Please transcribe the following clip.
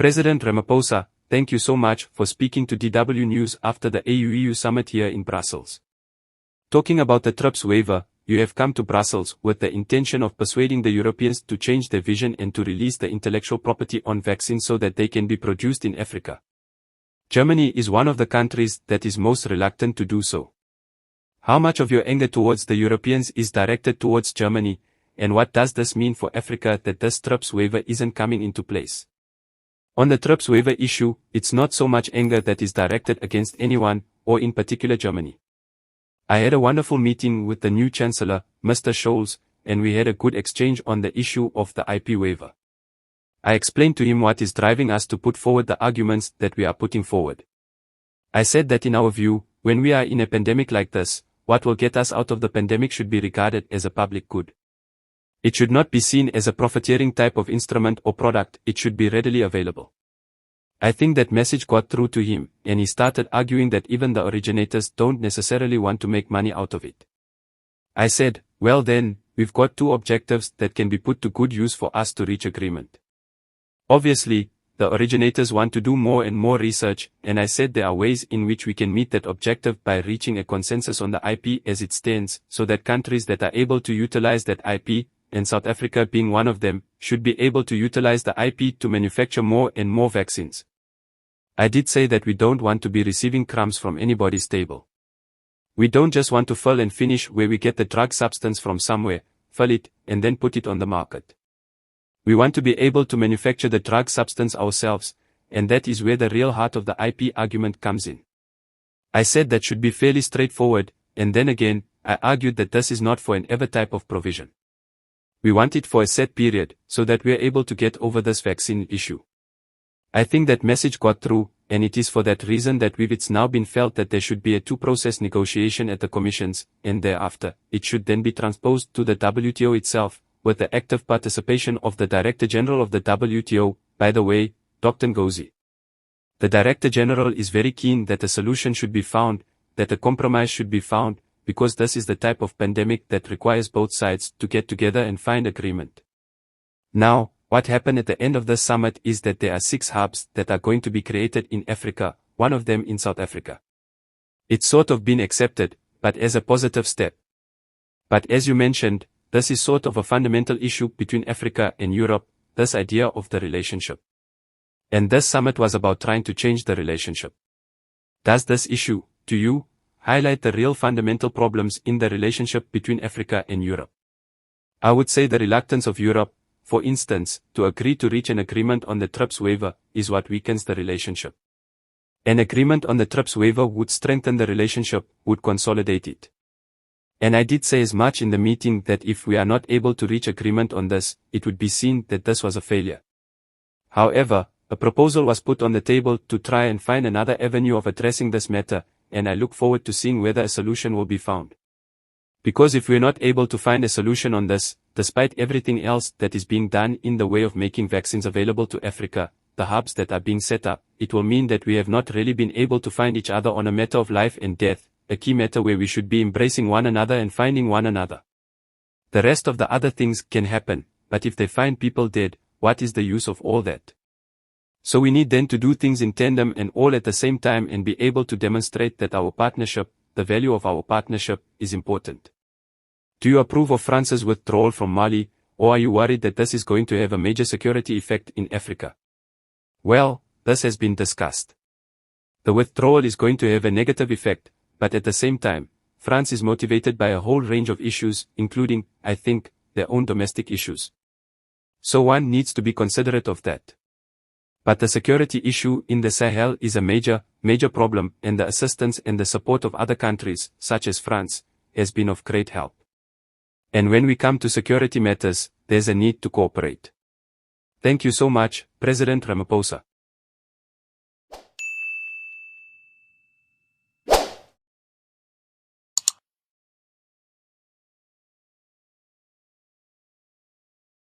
President Ramaphosa, thank you so much for speaking to DW News after the AU-EU summit here in Brussels. Talking about the TRIPS waiver, you have come to Brussels with the intention of persuading the Europeans to change their vision and to release the intellectual property on vaccines so that they can be produced in Africa. Germany is one of the countries that is most reluctant to do so. How much of your anger towards the Europeans is directed towards Germany, and what does this mean for Africa that this TRIPS waiver isn't coming into place? On the TRIPS waiver issue, it's not so much anger that is directed against anyone, or in particular Germany. I had a wonderful meeting with the new Chancellor, Mr. Scholz, and we had a good exchange on the issue of the IP waiver. I explained to him what is driving us to put forward the arguments that we are putting forward. I said that in our view, when we are in a pandemic like this, what will get us out of the pandemic should be regarded as a public good. It should not be seen as a profiteering type of instrument or product, it should be readily available. I think that message got through to him, and he started arguing that even the originators don't necessarily want to make money out of it. I said, well then, we've got two objectives that can be put to good use for us to reach agreement. Obviously, the originators want to do more and more research, and I said there are ways in which we can meet that objective by reaching a consensus on the IP as it stands, so that countries that are able to utilize that IP, and South Africa being one of them, should be able to utilize the IP to manufacture more and more vaccines. I did say that we don't want to be receiving crumbs from anybody's table. We don't just want to fill and finish where we get the drug substance from somewhere, fill it, and then put it on the market. We want to be able to manufacture the drug substance ourselves, and that is where the real heart of the IP argument comes in. I said that should be fairly straightforward, and then again, I argued that this is not for an ever type of provision. We want it for a set period, so that we are able to get over this vaccine issue. I think that message got through, and it is for that reason that it's now been felt that there should be a two-process negotiation at the Commissions, and thereafter, it should then be transposed to the WTO itself, with the active participation of the Director General of the WTO, by the way, Dr. Ngozi. The Director General is very keen that a solution should be found, that a compromise should be found, because this is the type of pandemic that requires both sides to get together and find agreement. Now, what happened at the end of this summit is that there are 6 hubs that are going to be created in Africa, one of them in South Africa. It's sort of been accepted, but as a positive step. But as you mentioned, this is sort of a fundamental issue between Africa and Europe, this idea of the relationship. And this summit was about trying to change the relationship. Does this issue, to you, highlight the real fundamental problems in the relationship between Africa and Europe? I would say the reluctance of Europe, for instance, to agree to reach an agreement on the TRIPS waiver, is what weakens the relationship. An agreement on the TRIPS waiver would strengthen the relationship, would consolidate it. And I did say as much in the meeting that if we are not able to reach agreement on this, it would be seen that this was a failure. However, a proposal was put on the table to try and find another avenue of addressing this matter, and I look forward to seeing whether a solution will be found. Because if we're not able to find a solution on this, despite everything else that is being done in the way of making vaccines available to Africa, the hubs that are being set up, it will mean that we have not really been able to find each other on a matter of life and death, a key matter where we should be embracing one another and finding one another. The rest of the other things can happen, but if they find people dead, what is the use of all that? So we need then to do things in tandem and all at the same time and be able to demonstrate that our partnership, the value of our partnership, is important. Do you approve of France's withdrawal from Mali, or are you worried that this is going to have a major security effect in Africa? Well, this has been discussed. The withdrawal is going to have a negative effect, but at the same time, France is motivated by a whole range of issues, including, I think, their own domestic issues. So one needs to be considerate of that. But the security issue in the Sahel is a major problem, and the assistance and the support of other countries, such as France, has been of great help. And when we come to security matters, there's a need to cooperate. Thank you so much, President Ramaphosa.